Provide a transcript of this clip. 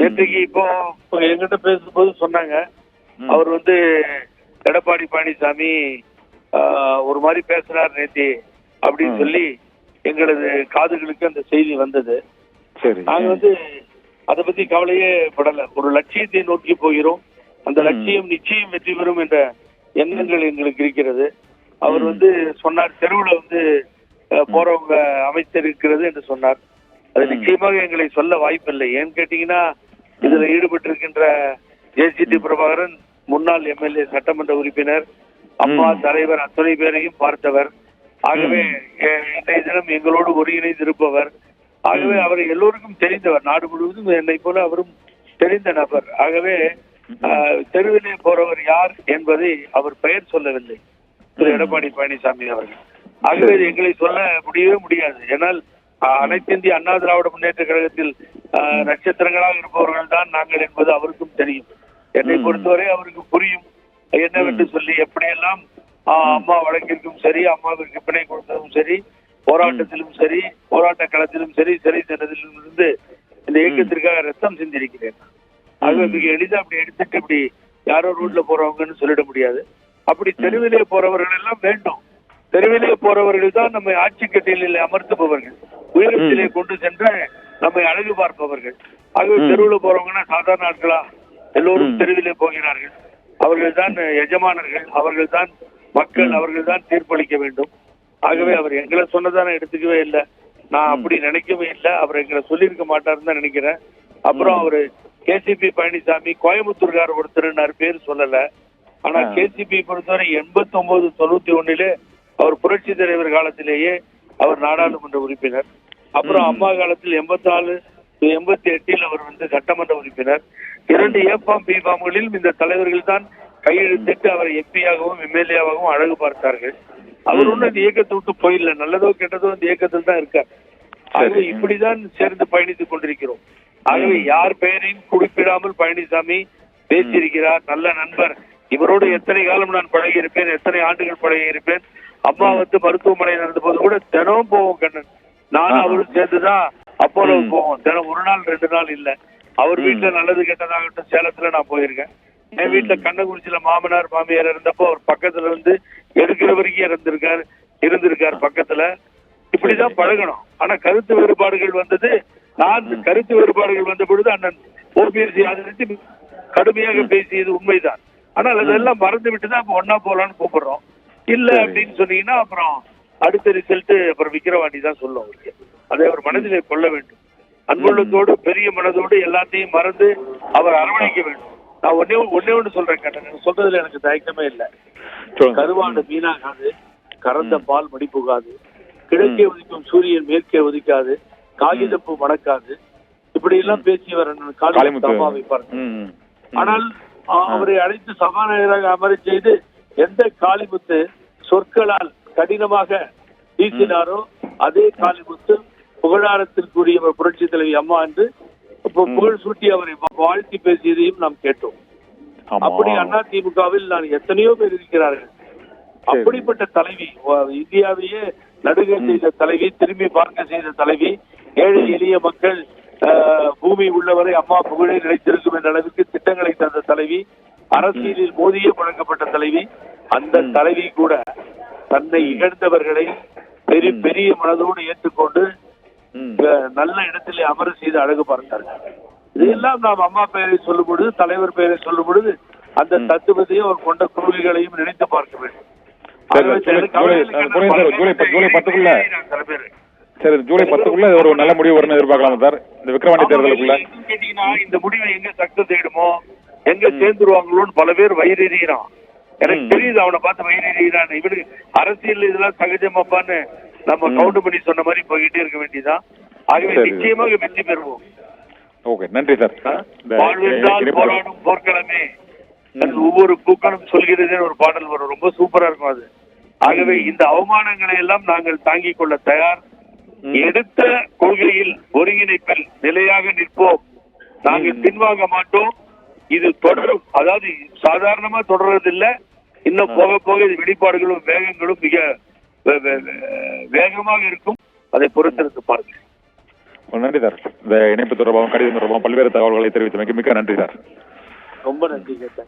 நேற்றைக்கு இப்போ எங்கிட்ட பேசும்போது சொன்னாங்க, அவர் எடப்பாடி பழனிசாமி ஒரு மாதிரி பேசுறாரு நேத்தி அப்படின்னு சொல்லி எங்களது காதுகளுக்கு அந்த செய்தி வந்தது. நாங்க அதை பத்தி கவலையே படல. ஒரு லட்சியத்தை நோக்கி போகிறோம், அந்த லட்சியம் நிச்சயம் வெற்றி பெறும் என்ற எண்ணங்கள் எங்களுக்கு இருக்கிறது. அவர் சொன்னார், தெருவுல போறவங்க அமைத்திருக்கிறது என்று சொன்னார். அது நிச்சயமாக எங்களை சொல்ல வாய்ப்பில்லை. ஏன்னு கேட்டீங்கன்னா, இதுல ஈடுபட்டு இருக்கின்ற ஜே.சி.டி. பிரபாகரன் முன்னாள் எம்எல்ஏ, சட்டமன்ற உறுப்பினர், அம்மா தலைவர் அத்தனை பேரையும் பார்த்தவர். ஆகவே இன்றைய தினம் எங்களோடு ஒருங்கிணைந்து இருப்பவர். ஆகவே அவர் எல்லோருக்கும் தெரிந்தவர், நாடு முழுவதும் என்னை போல அவரும் தெரிந்த நபர். ஆகவே தெருவிலே போறவர் யார் என்பதை அவர் பெயர் சொல்லவில்லை, திரு எடப்பாடி பழனிசாமி அவர்கள். ஆகவே எங்களை சொல்ல முடியவே முடியாது. ஏனால் அனைத்து இந்திய அண்ணா திராவிட முன்னேற்ற கழகத்தில் நட்சத்திரங்களாக இருப்பவர்கள் தான் நாங்கள் என்பது அவருக்கும் தெரியும். என்னை பொறுத்தவரை அவருக்கு புரியும் என்னவென்று சொல்லி. எப்படியெல்லாம் அம்மா வழக்கிற்கும் சரி, அம்மாவிற்கு பிணை கொடுத்ததும் சரி, போராட்டத்திலும் சரி, போராட்ட களத்திலும் சரி, சிறை சென்றதிலும் இருந்து இந்த இயக்கத்திற்காக ரத்தம் சிந்திருக்கிறேன். ஆகவே மிக எளிதாக அப்படி எடுத்துட்டு இப்படி யாரோ ரோட்ல போறவங்கன்னு சொல்லிட முடியாது. அப்படி தெருவிலே போறவர்கள் எல்லாம் வேண்டும். தெருவிலே போறவர்கள் தான் நம்மை ஆட்சி கட்டிலில் அமர்த்துபவர்கள், உயரத்திலே கொண்டு சென்று நம்மை அழகு பார்ப்பவர்கள். ஆகவே தெருவில் போறவங்கன்னா சாதாரண ஆட்களா? எல்லோரும் தெருவிலே போகிறார்கள். அவர்கள் தான் எஜமானர்கள், அவர்கள் தான் மக்கள், அவர்கள் தான் தீர்ப்பளிக்க வேண்டும். ஆகவே அவர் எங்களை சொன்னதான எடுத்துக்கவே இல்லை. நான் அப்படி நினைக்கவே இல்லை. அவர் எங்களை சொல்லியிருக்க மாட்டாருன்னு தான் நினைக்கிறேன். அப்புறம் அவரு கேசிபி பழனிசாமி கோயம்புத்தூர்கார ஒருத்தர் பேர் சொல்லல. ஆனா கேசிபி பொறுத்தவரை 89, 91 அவர் புரட்சி தலைவர் காலத்திலேயே அவர் நாடாளுமன்ற உறுப்பினர். அப்புறம் அம்மா காலத்தில் 84, 88 அவர் சட்டமன்ற உறுப்பினர். 2 ஏபாம் பிபாம்களிலும் இந்த தலைவர்கள் தான் கையெழுத்திட்டு அவரை எம்பியாகவும் எம்எல்ஏவாகவும் அழகு பார்த்தார்கள். அவர் ஒன்றும் இந்த இயக்கத்தை விட்டு போயிடல, நல்லதோ கெட்டதோ இந்த இயக்கத்தில் தான் இருக்கார். ஆகவே இப்படிதான் சேர்ந்து பயணித்துக் கொண்டிருக்கிறோம். ஆகவே யார் பெயரையும் குறிப்பிடாமல் பழனிசாமி பேசியிருக்கிறார். நல்ல நண்பர், இவரோடு எத்தனை காலம் நான் பழகி இருப்பேன், எத்தனை ஆண்டுகள் பழகி இருப்பேன். அம்மா மருத்துவமனை நடந்த போது கூட தினமும் போவோம் கண்ணன், நானும் அவரும் சேர்ந்துதான் அப்போலோ போவோம். தினம் 1 நாள் 2 நாள் இல்ல. அவர் வீட்டுல நல்லது கெட்டதாகட்டும் சேலத்துல நான் போயிருக்கேன். என் வீட்டுல கண்ணகுறிச்சியில மாமனார் மாமியார் இருந்தப்போ அவர் பக்கத்துல எடுக்கிற வரைக்கும் இருந்திருக்காரு பக்கத்துல. இப்படிதான் பழகணும். ஆனா கருத்து வேறுபாடுகள் வந்தது, நான் கருத்து வேறுபாடுகள் வந்த பொழுது அண்ணன் ஓபிஎஸ் ஆதரித்து கடுமையாக பேசியது உண்மைதான். ஆனால் அதெல்லாம் மறந்து விட்டுதான் இப்ப ஒன்னா போலான்னு கூப்பிடுறோம். இல்ல அப்படின்னு சொன்னீங்கன்னா அப்புறம் அடுத்த ரிசல்ட் அப்புறம் விக்கிரவாண்டி தான் சொல்லும் அவருக்கு. அதை அவர் மனதிலே கொள்ள வேண்டும். அன்புள்ளத்தோடு பெரிய மனதோடு எல்லாத்தையும் மறந்து அவர் அரவணைக்க வேண்டும். நான் ஒன்னே ஒன்று சொல்றேன் கண்ணன், சொல்றதுல எனக்கு தயக்கமே இல்லை. கருவாண்டு மீனாகாது, கறந்த பால் மடிப்புகாது, கிழக்கே உதிக்கும் சூரியன் மேற்கே உதிக்காது, காகிதப்பூ மணக்காது, இப்படி எல்லாம் பேசியவர் காளிமுத்து பாருங்க. ஆனால் அவரை அழைத்து சபாநாயகராக அமர செய்து எந்த காளிமுத்து சொற்களால் கடினமாக வீசினாரோ அதே காளிமுத்து புகழாரத்திற்குரிய புரட்சி தலைவி அம்மா என்று புகழ் சூட்டி அவரை வாழ்த்தி பேசியதையும் நாம் கேட்டோம். அப்படி அதிமுகவில் நான் எத்தனையோ பேர் இருக்கிறார்கள். அப்படிப்பட்ட தலைவி, இந்தியாவையே நடுக செய்த தலைவி, திரும்பி பார்க்க செய்த தலைவி, ஏழை எளிய மக்கள் பூமி உள்ளவரை அம்மா புகழை நிலைத்திருக்கும் என்ற அளவுக்கு திட்டங்களை தந்த தலைவி, அரசியலில் மோதியே பழக்கப்பட்ட தலைவி. அந்த தலைவி கூட தன்னை இழந்தவர்களை பெரிய மனதோடு ஏற்றுக்கொண்டு நல்ல இடத்திலே அமர செய்து அழகு பார்த்தார்கள். இதையெல்லாம் நாம் அம்மா பெயரை சொல்லும் பொழுது, தலைவர் பெயரை சொல்லும் பொழுது அந்த தத்துவத்தையும் அவர் கொண்ட கொள்கைகளையும் நினைத்து பார்க்க வேண்டும். ஜூலை 10க்குள்ள ஒரு நல்ல முடிவு வரும்னு எதிர்பார்க்கலாம் சார். இந்த விக்கிரவாண்டி தேர்தலுக்குள்ள கேட்டீங்கன்னா இந்த முடிவை எங்க சக்சஸ் ஆயிடுமோ, எங்க சேர்ந்துருவாங்களோன்னு பல பேர் வயிறெறிகிறான். எனக்கு தெரியுது, அவனை பார்த்து வயிறெறிகிறான். இவனுக்கு அரசியல் இதெல்லாம் சகஜமாப்பான்னு நம்ம கவுண்ட் பண்ணி சொன்ன மாதிரி போய்கிட்டே இருக்க வேண்டியதான். ஆகவே நிச்சயமாக வெற்றி பெறுவோம். ஓகே, நன்றி சார். வாழ்வென்றால் போராடும் போர்க்களமே, ஒவ்வொரு பூக்களும் சொல்கிறதே ஒரு பாடல் வரும், ரொம்ப சூப்பரா இருக்கும் அது. ஆகவே இந்த அவமானங்களை எல்லாம் நாங்கள் தாங்கிக் கொள்ள தயார். எடுத்த கொள்கையில் ஒருங்கிணைப்பில் நிலையாக நிற்போம். நாங்கள் பின்வாங்க மாட்டோம். இது தொடரும். அதாவது சாதாரணமா தொடர்றதில்லை, இன்னும் போக போக இது வெளிப்பாடுகளும் வேகங்களும் மிக வேகமாக இருக்கும். அதை பொறுத்திருந்து பாருங்கள். நன்றி சார். இந்த இணைப்பு தொடர்பாகவும் கடிதம் தொடர்பாகவும் பல்வேறு தகவல்களை தெரிவித்தமைக்கு மிக்க நன்றி சார். ரொம்ப நன்றி சார்.